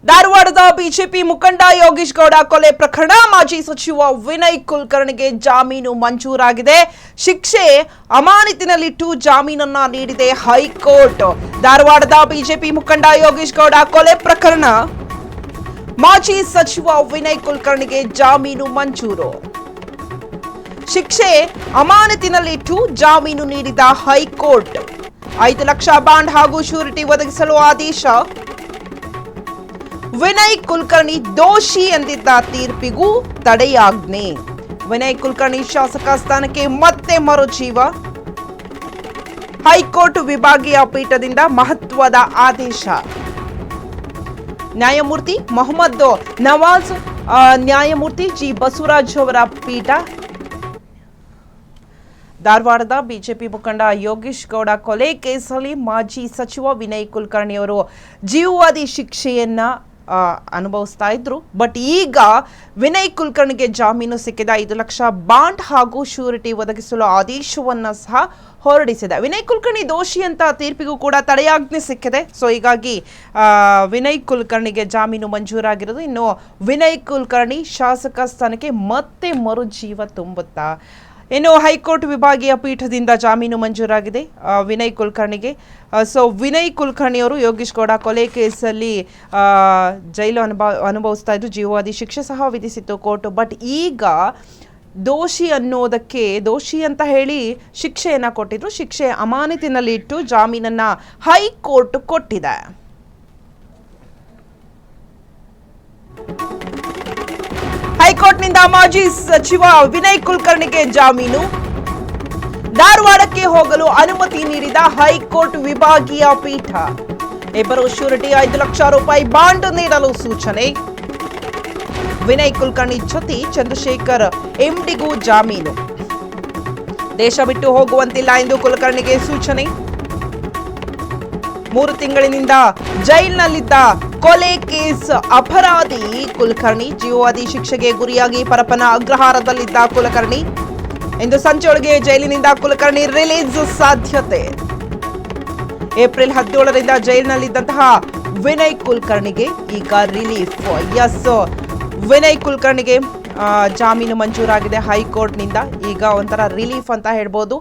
ಧಾರವಾಡದ ಬಿಜೆಪಿ ಮುಖಂಡ ಯೋಗೀಶ್ ಗೌಡ ಕೊಲೆ ಪ್ರಕರಣ ಮಾಜಿ ಸಚಿವ ವಿನಯ್ ಕುಲಕರ್ಣಿಗೆ ಜಾಮೀನು ಮಂಜೂರಾಗಿದೆ. ಶಿಕ್ಷೆ ಅಮಾನತಿನಲ್ಲಿಟ್ಟು ಜಾಮೀನನ್ನ ನೀಡಿದೆ ಹೈಕೋರ್ಟ್. ಧಾರವಾಡದ ಬಿಜೆಪಿ ಮುಖಂಡ ಯೋಗೀಶ್ ಗೌಡ ಕೊಲೆ ಪ್ರಕರಣ ಮಾಜಿ ಸಚಿವ ವಿನಯ್ ಕುಲಕರ್ಣಿಗೆ ಜಾಮೀನು ಮಂಜೂರು. ಶಿಕ್ಷೆ ಅಮಾನತಿನಲ್ಲಿಟ್ಟು ಜಾಮೀನು ನೀಡಿದ ಹೈಕೋರ್ಟ್. 5 ಲಕ್ಷ ಬಾಂಡ್ ಹಾಗೂ ಶ್ಯೂರಿಟಿ ಒದಗಿಸಲು ಆದೇಶ. ವಿನಯ್ ಕುಲಕರ್ಣಿ ದೋಷಿ ಎಂದಿದ್ದ ತೀರ್ಪಿಗೂ ತಡೆಯಾಜ್ಞೆ. ವಿನಯ್ ಕುಲಕರ್ಣಿ ಶಾಸಕ ಸ್ಥಾನಕ್ಕೆ ಮತ್ತೆ ಮರುಜೀವ. ಹೈಕೋರ್ಟ್ ವಿಭಾಗೀಯ ಪೀಠದಿಂದ ಮಹತ್ವದ ಆದೇಶ. ನ್ಯಾಯಮೂರ್ತಿ ಮೊಹಮ್ಮದ್ ನವಾಜ್, ನ್ಯಾಯಮೂರ್ತಿ ಜಿ ಬಸವರಾಜ್ ಅವರ ಪೀಠ. ಧಾರವಾಡದ ಬಿಜೆಪಿ ಮುಖಂಡ ಯೋಗೀಶ್ ಗೌಡ ಕೊಲೆ ಕೇಸಲ್ಲಿ ಮಾಜಿ ಸಚಿವ ವಿನಯ್ ಕುಲಕರ್ಣಿ ಅವರು ಜೀವಾವಧಿ ಶಿಕ್ಷೆಯನ್ನ ಅನುಭವಿಸ್ತಾ ಇದ್ರು. ಬಟ್ ಈಗ ವಿನಯ್ ಕುಲಕರ್ಣಿಗೆ ಜಾಮೀನು ಸಿಕ್ಕಿದೆ. 5 ಲಕ್ಷ ಬಾಂಡ್ ಹಾಗೂ ಶ್ಯೂರಿಟಿ ಒದಗಿಸಲು ಆದೇಶವನ್ನ ಸಹ ಹೊರಡಿಸಿದೆ. ವಿನಯ್ ಕುಲಕರ್ಣಿ ದೋಷಿ ಅಂತ ತೀರ್ಪಿಗೂ ಕೂಡ ತಡೆಯಾಜ್ಞೆ ಸಿಕ್ಕಿದೆ. ಸೊ ಹೀಗಾಗಿ ವಿನಯ್ ಕುಲಕರ್ಣಿಗೆ ಜಾಮೀನು ಮಂಜೂರಾಗಿರೋದು. ಇನ್ನು ವಿನಯ್ ಕುಲಕರ್ಣಿ ಶಾಸಕ ಸ್ಥಾನಕ್ಕೆ ಮತ್ತೆ ಮರುಜೀವ ತುಂಬುತ್ತಾ. ಇನ್ನು ಹೈಕೋರ್ಟ್ ವಿಭಾಗೀಯ ಪೀಠದಿಂದ ಜಾಮೀನು ಮಂಜೂರಾಗಿದೆ ವಿನಯ್ ಕುಲಕರ್ಣಿಗೆ. ಸೊ ವಿನಯ್ ಕುಲಕರ್ಣಿ ಅವರು ಯೋಗೀಶ್ ಗೌಡ ಕೊಲೆ ಕೇಸಲ್ಲಿ ಜೈಲು ಅನುಭವಿಸ್ತಾ ಇದ್ರು. ಜೀವಾವಧಿ ಶಿಕ್ಷೆ ಸಹ ವಿಧಿಸಿತ್ತು ಕೋರ್ಟ್. ಬಟ್ ಈಗ ದೋಷಿ ಅನ್ನೋದಕ್ಕೆ ದೋಷಿ ಅಂತ ಹೇಳಿ ಶಿಕ್ಷೆಯನ್ನ ಕೊಟ್ಟಿದ್ರು. ಶಿಕ್ಷೆ ಅಮಾನತಿನಲ್ಲಿ ಇಟ್ಟು ಜಾಮೀನನ್ನ ಹೈಕೋರ್ಟ್ ಕೊಟ್ಟಿದೆ. ಹೈಕೋರ್ಟ್ನಿಂದ ಮಾಜಿ ಸಚಿವ ವಿನಯ್ ಕುಲಕರ್ಣಿಗೆ ಜಾಮೀನು. ಧಾರವಾಡಕ್ಕೆ ಹೋಗಲು ಅನುಮತಿ ನೀಡಿದ ಹೈಕೋರ್ಟ್ ವಿಭಾಗೀಯ ಪೀಠ. ಇಬ್ಬರು ಶ್ಯೂರಿಟಿ 5 ಲಕ್ಷ ರೂಪಾಯಿ ಬಾಂಡ್ ನೀಡಲು ಸೂಚನೆ. ವಿನಯ್ ಕುಲಕರ್ಣಿ ಜೊತೆ ಚಂದ್ರಶೇಖರ್ ಎಂಡಿಗೂ ಜಾಮೀನು. ದೇಶ ಬಿಟ್ಟು ಹೋಗುವಂತಿಲ್ಲ ಎಂದು ಕುಲಕರ್ಣಿಗೆ ಸೂಚನೆ. 3 ತಿಂಗಳಿನಿಂದ ಜೈಲಿನಲ್ಲಿದ್ದ ಕೊಲೆ ಕೇಸ್ ಅಪರಾಧಿ ಕುಲಕರ್ಣಿ. ಜೀವಾವಧಿ ಶಿಕ್ಷೆಗೆ ಗುರಿಯಾಗಿ ಪರಪ್ಪನ ಅಗ್ರಹಾರದಲ್ಲಿದ್ದ ಕುಲಕರ್ಣಿ. ಇಂದು ಸಂಜೆಯೊಳಗೆ ಜೈಲಿನಿಂದ ಕುಲಕರ್ಣಿ ರಿಲೀಸ್ ಸಾಧ್ಯತೆ. ಏಪ್ರಿಲ್ 17ರಿಂದ ಜೈಲಿನಲ್ಲಿದ್ದಂತಹ ವಿನಯ್ ಕುಲಕರ್ಣಿಗೆ ಈಗ ರಿಲೀಫ್. ಎಸ್, ವಿನಯ್ ಕುಲಕರ್ಣಿಗೆ ಜಾಮೀನು ಮಂಜೂರಾಗಿದೆ ಹೈಕೋರ್ಟ್ನಿಂದ. ಈಗ ಒಂಥರ ರಿಲೀಫ್ ಅಂತ ಹೇಳ್ಬೋದು.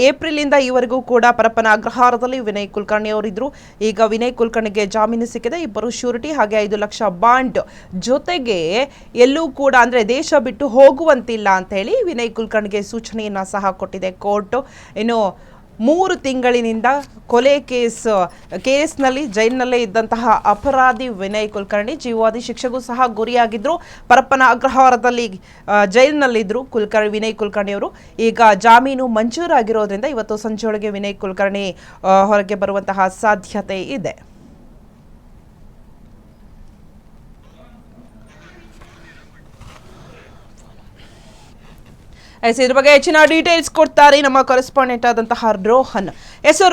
ಏಪ್ರಿಲಿಂದ ಈವರೆಗೂ ಕೂಡ ಪರಪ್ಪನ ಅಗ್ರಹಾರದಲ್ಲಿ ವಿನಯ್ ಕುಲಕರ್ಣಿ ಅವರಿದ್ರು. ಈಗ ವಿನಯ್ ಕುಲಕರ್ಣಿಗೆ ಜಾಮೀನು ಸಿಕ್ಕಿದೆ. ಇಬ್ಬರು ಶ್ಯೂರಿಟಿ ಹಾಗೆ 5 ಲಕ್ಷ ಬಾಂಡ್ ಜೊತೆಗೆ ಎಲ್ಲೂ ಕೂಡ ಅಂದರೆ ದೇಶ ಬಿಟ್ಟು ಹೋಗುವಂತಿಲ್ಲ ಅಂತ ಹೇಳಿ ವಿನಯ್ ಕುಲಕರ್ಣಿಗೆ ಸೂಚನೆಯನ್ನ ಸಹ ಕೊಟ್ಟಿದೆ ಕೋರ್ಟ್. ಇನ್ನು 3 ತಿಂಗಳಿನಿಂದ ಕೊಲೆ ಕೇಸ್ನಲ್ಲಿ ಜೈಲಿನಲ್ಲೇ ಇದ್ದಂತಹ ಅಪರಾಧಿ ವಿನಯ್ ಕುಲಕರ್ಣಿ ಜೀವಾವಧಿ ಶಿಕ್ಷೆಗೂ ಸಹ ಗುರಿಯಾಗಿದ್ರು. ಪರಪ್ಪನ ಅಗ್ರಹಾರದಲ್ಲಿ ಜೈಲಿನಲ್ಲಿದ್ದರು ವಿನಯ್ ಕುಲಕರ್ಣಿ ಅವರು. ಈಗ ಜಾಮೀನು ಮಂಜೂರಾಗಿರೋದ್ರಿಂದ ಇವತ್ತು ಸಂಜೆಯೊಳಗೆ ವಿನಯ್ ಕುಲಕರ್ಣಿ ಹೊರಗೆ ಬರುವಂತಹ ಸಾಧ್ಯತೆ ಇದೆ. ಇದ್ರ ಬಗ್ಗೆ ಹೆಚ್ಚಿನ ಡೀಟೇಲ್ಸ್ ಕೊಡ್ತಾರೆ ನಮ್ಮ ಕರೆಸ್ಪಾಂಡೆಂಟ್ ಆದಂತಹ ರೋಹನ್.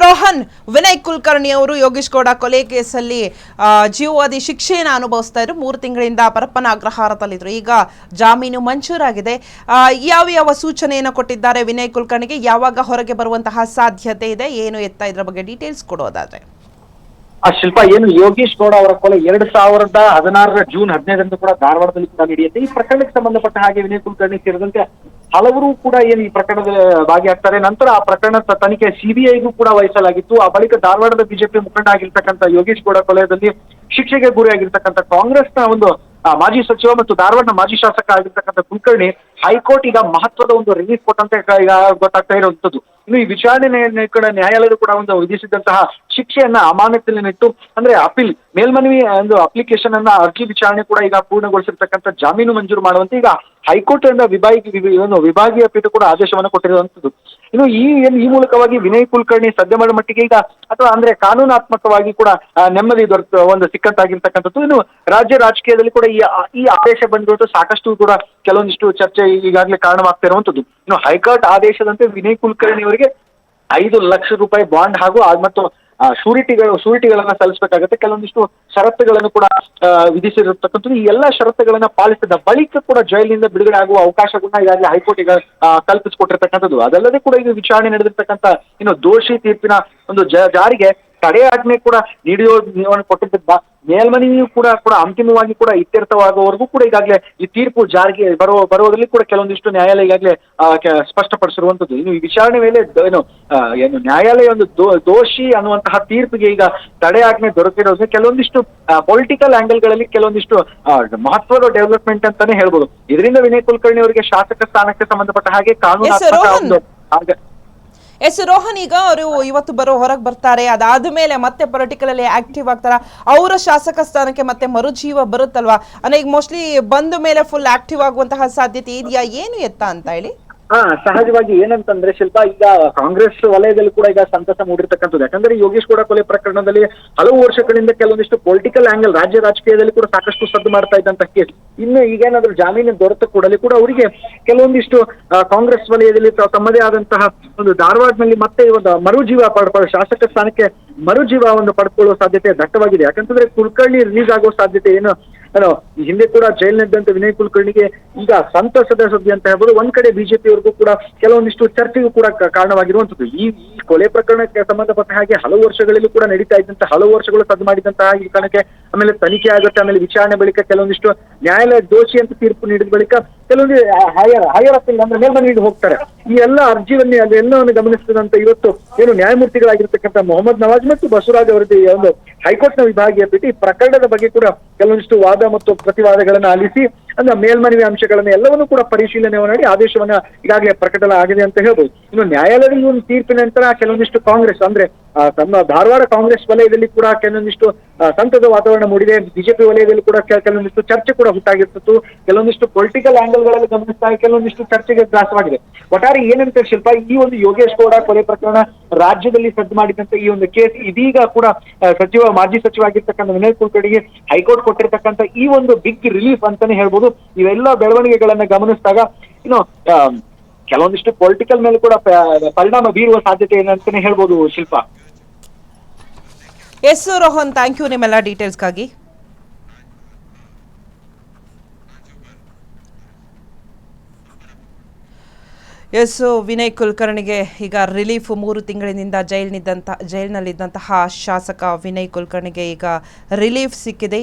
ರೋಹನ್, ವಿನಯ್ ಕುಲಕರ್ಣಿ ಅವರು ಯೋಗೀಶ್ ಗೌಡ ಕೊಲೆ ಕೇಸಲ್ಲಿ ಜೀವಾವಧಿ ಶಿಕ್ಷೆಯನ್ನು ಅನುಭವಿಸ್ತಾ ಇದ್ರು. 3 ತಿಂಗಳಿಂದ ಪರಪ್ಪನ ಅಗ್ರಹಾರದಲ್ಲಿದ್ರು. ಈಗ ಜಾಮೀನು ಮಂಜೂರಾಗಿದೆ. ಯಾವ ಸೂಚನೆಯನ್ನು ಕೊಟ್ಟಿದ್ದಾರೆ ವಿನಯ್ ಕುಲಕರ್ಣಿಗೆ? ಯಾವಾಗ ಹೊರಗೆ ಬರುವಂತಹ ಸಾಧ್ಯತೆ ಇದೆ? ಏನು ಎತ್ತ ಇದ್ರ ಬಗ್ಗೆ ಡೀಟೇಲ್ಸ್ ಕೊಡೋದಾದ್ರೆ. ಶಿಲ್ಪ, ಏನು ಯೋಗೀಶ್ ಗೌಡ ಅವರ ಕೊಲೆ 2016 ಜೂನ್ 15ರಂದು ಕೂಡ ಧಾರವಾಡದಲ್ಲಿ ಕೂಡ ನಡೆಯುತ್ತೆ. ಈ ಪ್ರಕರಣಕ್ಕೆ ಸಂಬಂಧಪಟ್ಟ ಹಾಗೆ ವಿನಯ್ ಕುಲಕರ್ಣಿ ಸೇರಿದಂತೆ ಹಲವರು ಕೂಡ ಏನು ಈ ಪ್ರಕರಣದಲ್ಲಿ ಭಾಗಿಯಾಗ್ತಾರೆ. ನಂತರ ಆ ಪ್ರಕರಣದ ತನಿಖೆ ಸಿಬಿಐಗೂ ಕೂಡ ವಹಿಸಲಾಗಿತ್ತು. ಆ ಬಳಿಕ ಧಾರವಾಡದ ಬಿಜೆಪಿ ಮುಖಂಡ ಆಗಿರ್ತಕ್ಕಂಥ ಯೋಗೀಶ್ ಗೌಡ ಕೊಲೆಯಲ್ಲಿ ಶಿಕ್ಷೆಗೆ ಗುರಿಯಾಗಿರ್ತಕ್ಕಂಥ ಕಾಂಗ್ರೆಸ್ನ ಒಂದು ಮಾಜಿ ಸಚಿವ ಮತ್ತು ಧಾರವಾಡನ ಮಾಜಿ ಶಾಸಕ ಆಗಿರ್ತಕ್ಕಂಥ ಕುಲಕರ್ಣಿ ಹೈಕೋರ್ಟ್ ಈಗ ಮಹತ್ವದ ಒಂದು ರಿಲೀಫ್ ಕೊಟ್ಟಂತೆ ಈಗ ಗೊತ್ತಾಗ್ತಾ ಇರುವಂತದ್ದು. ಇನ್ನು ಈ ವಿಚಾರಣೆ ನ್ಯಾಯಾಲಯದ ಕೂಡ ಒಂದು ವಿಧಿಸಿದಂತಹ ಶಿಕ್ಷೆಯನ್ನ ಅಮಾನತಿನಲ್ಲಿಟ್ಟು ಅಂದ್ರೆ ಅಪೀಲ್ ಮೇಲ್ಮನವಿ ಒಂದು ಅಪ್ಲಿಕೇಶನ್ ಅನ್ನ ಅರ್ಜಿ ವಿಚಾರಣೆ ಕೂಡ ಈಗ ಪೂರ್ಣಗೊಳಿಸಿರ್ತಕ್ಕಂಥ ಜಾಮೀನು ಮಂಜೂರು ಮಾಡುವಂತೆ ಈಗ ಹೈಕೋರ್ಟ್ ವಿಭಾಗೀಯ ಪೀಠ ಕೂಡ ಆದೇಶವನ್ನು ಕೊಟ್ಟಿರುವಂತದ್ದು. ಇನ್ನು ಈ ಮೂಲಕವಾಗಿ ವಿನಯ್ ಕುಲಕರ್ಣಿ ಸದ್ಯ ಮಾಡೋ ಮಟ್ಟಿಗೆ ಈಗ ಅಥವಾ ಅಂದ್ರೆ ಕಾನೂನಾತ್ಮಕವಾಗಿ ಕೂಡ ನೆಮ್ಮದಿ ಒಂದು ಸಿಕ್ಕಂತಾಗಿರ್ತಕ್ಕಂಥದ್ದು. ಇನ್ನು ರಾಜ್ಯ ರಾಜಕೀಯದಲ್ಲಿ ಕೂಡ ಈ ಆದೇಶ ಬಂದಿರೋದು ಸಾಕಷ್ಟು ಕೂಡ ಕೆಲವೊಂದಿಷ್ಟು ಚರ್ಚೆ ಈಗಾಗಲೇ ಕಾರಣವಾಗ್ತಾ ಇರುವಂತದ್ದು. ಇನ್ನು ಹೈಕೋರ್ಟ್ ಆದೇಶದಂತೆ ವಿನಯ್ ಕುಲಕರ್ಣಿ ಅವರಿಗೆ 5 ಲಕ್ಷ ರೂಪಾಯಿ ಬಾಂಡ್ ಹಾಗೂ ಮತ್ತು ಶೂರಿಟಿಗಳನ್ನ ಸಲ್ಲಿಸಬೇಕಾಗುತ್ತೆ. ಕೆಲವೊಂದಿಷ್ಟು ಷರತ್ತುಗಳನ್ನು ಕೂಡ ವಿಧಿಸಿರತಕ್ಕಂಥದ್ದು. ಈ ಎಲ್ಲಾ ಷರತ್ತುಗಳನ್ನ ಪಾಲಿಸಿದ ಬಳಿಕ ಕೂಡ ಜೈಲಿನಿಂದ ಬಿಡುಗಡೆ ಆಗುವ ಅವಕಾಶಗಳನ್ನ ಈಗಾಗಲೇ ಹೈಕೋರ್ಟ್ ಈಗ ಕಲ್ಪಿಸಿಕೊಟ್ಟಿರ್ತಕ್ಕಂಥದ್ದು. ಅದಲ್ಲದೆ ಕೂಡ ಈಗ ವಿಚಾರಣೆ ನಡೆದಿರ್ತಕ್ಕಂಥ ಇನ್ನು ದೋಷಿ ತೀರ್ಪಿನ ಒಂದು ಜಾರಿಗೆ ತಡೆಯಾಜ್ಞೆ ಕೂಡ ಕೊಟ್ಟಿದ್ದ ಮೇಲ್ಮನೆಯೂ ಕೂಡ ಅಂತಿಮವಾಗಿ ಕೂಡ ಇತ್ಯರ್ಥವಾಗುವವರೆಗೂ ಕೂಡ ಈಗಾಗಲೇ ಈ ತೀರ್ಪು ಜಾರಿಗೆ ಬರುವುದರಲ್ಲಿ ಕೂಡ ಕೆಲವೊಂದಿಷ್ಟು ನ್ಯಾಯಾಲಯ ಈಗಾಗಲೇ ಸ್ಪಷ್ಟಪಡಿಸಿರುವಂತದ್ದು. ಇನ್ನು ಈ ವಿಚಾರಣೆ ಮೇಲೆ ಏನು ನ್ಯಾಯಾಲಯ ಒಂದು ದೋಷಿ ಅನ್ನುವಂತಹ ತೀರ್ಪಿಗೆ ಈಗ ತಡೆಯಾಜ್ಞೆ ದೊರಕಿರೋದು ಕೆಲವೊಂದಿಷ್ಟು ಪೊಲಿಟಿಕಲ್ ಆಂಗಲ್ಗಳಲ್ಲಿ ಕೆಲವೊಂದಿಷ್ಟು ಮಹತ್ವದ ಡೆವಲಪ್ಮೆಂಟ್ ಅಂತಾನೆ ಹೇಳ್ಬೋದು. ಇದರಿಂದ ವಿನಯ್ ಕುಲಕರ್ಣಿ ಅವರಿಗೆ ಶಾಸಕ ಸ್ಥಾನಕ್ಕೆ ಸಂಬಂಧಪಟ್ಟ ಹಾಗೆ ಕಾನೂನಾತ್ಮಕ ಒಂದು ಎಸ್ ರೋಹನ್, ಈಗ ಅವರು ಇವತ್ತು ಹೊರಗೆ ಬರ್ತಾರೆ, ಅದಾದ ಮೇಲೆ ಮತ್ತೆ ಪೊಲಿಟಿಕಲ್ ಅಲ್ಲಿ ಆಕ್ಟಿವ್ ಆಗ್ತಾರ, ಅವರ ಶಾಸಕ ಸ್ಥಾನಕ್ಕೆ ಮತ್ತೆ ಮರುಜೀವ ಬರುತ್ತಲ್ವಾ? ಅಂದ್ರೆ ಈಗ ಮೋಸ್ಟ್ಲಿ ಬಂದ ಮೇಲೆ ಫುಲ್ ಆಕ್ಟಿವ್ ಆಗುವಂತಹ ಸಾಧ್ಯತೆ ಇದೆಯಾ, ಏನು ಎತ್ತ ಅಂತ ಹೇಳಿ? ಸಹಜವಾಗಿ ಏನಂತಂದ್ರೆ ಶಿಲ್ಪ, ಈಗ ಕಾಂಗ್ರೆಸ್ ವಲಯದಲ್ಲಿ ಕೂಡ ಈಗ ಸಂತಸ ಮೂಡಿರ್ತಕ್ಕಂಥದ್ದು. ಯಾಕಂದ್ರೆ ಯೋಗೇಶ್ ಗೌಡ ಕೊಲೆ ಪ್ರಕರಣದಲ್ಲಿ ಹಲವು ವರ್ಷಗಳಿಂದ ಕೆಲವೊಂದಿಷ್ಟು ಪೊಲಿಟಿಕಲ್ ಆಂಗಲ್ ರಾಜ್ಯ ರಾಜಕೀಯದಲ್ಲಿ ಕೂಡ ಸಾಕಷ್ಟು ಸದ್ದು ಮಾಡ್ತಾ ಇದ್ದಂತ ಕೇಸ್. ಇನ್ನು ಈಗೇನಾದ್ರೂ ಜಾಮೀನು ದೊರೆತ ಕೂಡಲೇ ಕೂಡ ಅವರಿಗೆ ಕೆಲವೊಂದಿಷ್ಟು ಕಾಂಗ್ರೆಸ್ ವಲಯದಲ್ಲಿ ತಮ್ಮದೇ ಆದಂತಹ ಒಂದು ಧಾರವಾಡನಲ್ಲಿ ಮತ್ತೆ ಒಂದು ಮರುಜೀವ ಶಾಸಕ ಸ್ಥಾನಕ್ಕೆ ಮರುಜೀವ ಒಂದು ಪಡ್ಕೊಳ್ಳುವ ಸಾಧ್ಯತೆ ದಟ್ಟವಾಗಿದೆ. ಯಾಕಂತಂದ್ರೆ ಕುಲಕರ್ಣಿ ರಿಲೀಸ್ ಆಗೋ ಸಾಧ್ಯತೆ ಏನು ಈ ಹಿಂದೆ ಕೂಡ ಜೈಲಿನದ್ದಂತ ವಿನಯ್ ಕುಲಕರ್ಣಿಗೆ ಈಗ ಸಂತಸದ ಸುದ್ದಿ ಅಂತ ಹೇಳ್ಬೋದು. ಒಂದ್ ಕಡೆ ಬಿಜೆಪಿಯವರೆಗೂ ಕೂಡ ಕೆಲವೊಂದಿಷ್ಟು ಚರ್ಚೆಗೂ ಕೂಡ ಕಾರಣವಾಗಿರುವಂತದ್ದು. ಈ ಕೊಲೆ ಪ್ರಕರಣಕ್ಕೆ ಸಂಬಂಧಪಟ್ಟ ಹಾಗೆ ಹಲವು ವರ್ಷಗಳಲ್ಲಿ ಕೂಡ ನಡೀತಾ ಇದ್ದಂತ, ಹಲವು ವರ್ಷಗಳು ಸದ್ದು ಮಾಡಿದಂತಹ ಈ ಕಾರಣಕ್ಕೆ ಆಮೇಲೆ ತನಿಖೆ ಆಗುತ್ತೆ, ಆಮೇಲೆ ವಿಚಾರಣೆ ಬಳಿಕ ಕೆಲವೊಂದಿಷ್ಟು ನ್ಯಾಯಾಲಯ ದೋಷಿ ಅಂತ ತೀರ್ಪು ನೀಡಿದ ಬಳಿಕ ಕೆಲವೊಂದು ಹೈಯರ್ ಅಪೀಲ್ ಅಂದ್ರೆ ಮೇಲ್ಮನೆಗೆ ಹೋಗ್ತಾರೆ. ಈ ಎಲ್ಲ ಅರ್ಜಿವನ್ನೇ ಅದೆಲ್ಲವನ್ನು ಗಮನಿಸಿದಂತ ಇವತ್ತು ಏನು ನ್ಯಾಯಮೂರ್ತಿಗಳಾಗಿರ್ತಕ್ಕಂಥ ಮೊಹಮ್ಮದ್ ನವಾಜ್ ಮತ್ತು ಬಸವರಾಜ್ ಅವರದ್ದು ಒಂದು ಹೈಕೋರ್ಟ್ನ ವಿಭಾಗೀಯ ಪೀಠ ಈ ಪ್ರಕರಣದ ಬಗ್ಗೆ ಕೂಡ ಕೆಲವೊಂದಿಷ್ಟು ವಾದ ಮತ್ತು ಪ್ರತಿವಾದಗಳನ್ನು ಆಲಿಸಿ ಅಂದ್ರೆ ಮೇಲ್ಮನವಿ ಅಂಶಗಳನ್ನ ಎಲ್ಲವನ್ನೂ ಕೂಡ ಪರಿಶೀಲನೆ ಮಾಡಿ ಆದೇಶವನ್ನ ಈಗಾಗಲೇ ಪ್ರಕಟಣೆ ಆಗಿದೆ ಅಂತ ಹೇಳ್ಬೋದು. ಇನ್ನು ನ್ಯಾಯಾಲಯದ ಈ ಒಂದು ತೀರ್ಪಿನ ನಂತರ ಕೆಲವೊಂದಿಷ್ಟು ಕಾಂಗ್ರೆಸ್ ಅಂದ್ರೆ ತಮ್ಮ ಧಾರವಾಡ ಕಾಂಗ್ರೆಸ್ ವಲಯದಲ್ಲಿ ಕೂಡ ಕೆಲವೊಂದಿಷ್ಟು ಸಂತದ ವಾತಾವರಣ ಮೂಡಿದೆ. ಬಿಜೆಪಿ ವಲಯದಲ್ಲಿ ಕೂಡ ಕೆಲವೊಂದಿಷ್ಟು ಚರ್ಚೆ ಕೂಡ ಹುಟ್ಟಾಗಿರ್ತಿತ್ತು. ಕೆಲವೊಂದಿಷ್ಟು ಪೊಲಿಟಿಕಲ್ ಆಂಗಲ್ಗಳಲ್ಲಿ ಗಮನಿಸ್ತಾ ಕೆಲವೊಂದಿಷ್ಟು ಚರ್ಚೆಗೆ ಗ್ರಾಸವಾಗಿದೆ. ಒಟ್ಟಾರೆ ಏನಂತ ಶಿಲ್ಪ, ಈ ಒಂದು ಯೋಗೇಶ್ ಗೌಡ ಕೊಲೆ ಪ್ರಕರಣ ರಾಜ್ಯದಲ್ಲಿ ಸದ್ದು ಮಾಡಿದಂತ ಈ ಒಂದು ಕೇಸ್ ಇದೀಗ ಕೂಡ ಮಾಜಿ ಸಚಿವ ಆಗಿರ್ತಕ್ಕಂಥ ವಿನಯ್ ಕುಲಕರ್ಣಿಗೆ ಹೈಕೋರ್ಟ್ ಕೊಟ್ಟಿರ್ತಕ್ಕಂಥ ಈ ಒಂದು ಬಿಗ್ ರಿಲೀಫ್ ಅಂತಾನೆ ಹೇಳ್ಬೋದು. ಇವೆಲ್ಲ ಬೆಳವಣಿಗೆಗಳನ್ನ ಗಮನಿಸಿದಾಗ ಇನ್ನು ಕೆಲವೊಂದಿಷ್ಟು ಪೊಲಿಟಿಕಲ್ ಮೇಲೆ ಕೂಡ ಪರಿಣಾಮ ಬೀರುವ ಸಾಧ್ಯತೆ ಏನಂತಾನೆ ಹೇಳ್ಬೋದು ಶಿಲ್ಪ. ಎಸ್ ರೋಹನ್, ಥ್ಯಾಂಕ್ ಯು ನಿಮ್ಮೆಲ್ಲ ಡೀಟೇಲ್ಸ್ಗಾಗಿ. ಎಸ್, ವಿನಯ್ ಕುಲಕರ್ಣಿಗೆ ಈಗ ರಿಲೀಫ್. 3 ತಿಂಗಳಿನಿಂದ ಜೈಲಿನಲ್ಲಿದ್ದಂತಹ ಶಾಸಕ ವಿನಯ್ ಕುಲಕರ್ಣಿಗೆ ಈಗ ರಿಲೀಫ್ ಸಿಕ್ಕಿದೆ.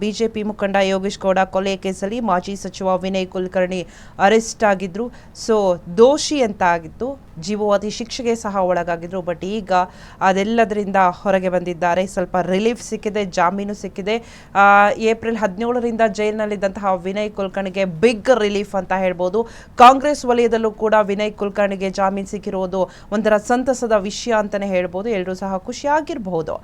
ಬಿಜೆಪಿ ಮುಖಂಡ ಯೋಗೇಶ್ ಗೌಡ ಕೊಲೆ ಕೇಸಲ್ಲಿ ಮಾಜಿ ಸಚಿವ ವಿನಯ್ ಕುಲಕರ್ಣಿ ಅರೆಸ್ಟ್ ಆಗಿದ್ರು. ಸೊ ದೋಷಿ ಅಂತ ಆಗಿತ್ತು, ಜೀವಾವಧಿ ಶಿಕ್ಷೆಗೆ ಸಹ ಒಳಗಾಗಿದ್ರು. ಬಟ್ ಈಗ ಅದೆಲ್ಲದರಿಂದ ಹೊರಗೆ ಬಂದಿದ್ದಾರೆ. ಸ್ವಲ್ಪ ರಿಲೀಫ್ ಸಿಕ್ಕಿದೆ, ಜಾಮೀನು ಸಿಕ್ಕಿದೆ. ಏಪ್ರಿಲ್ 17ರಿಂದ ಜೈಲಿನಲ್ಲಿದ್ದಂತಹ ವಿನಯ್ ಕುಲಕರ್ಣಿಗೆ ಬಿಗ್ ರಿಲೀಫ್ ಅಂತ ಹೇಳ್ಬೋದು. ಕಾಂಗ್ರೆಸ್ ವಲಯದಲ್ಲೂ ಕೂಡ ವಿನಯ್ ಕುಲಕರ್ಣಿಗೆ ಜಾಮೀನು ಸಿಕ್ಕಿರುವುದು ಒಂಥರ ಸಂತಸದ ವಿಷಯ ಅಂತಾನೆ ಹೇಳ್ಬೋದು. ಎಲ್ಲರೂ ಸಹ ಖುಷಿಯಾಗಿರಬಹುದು.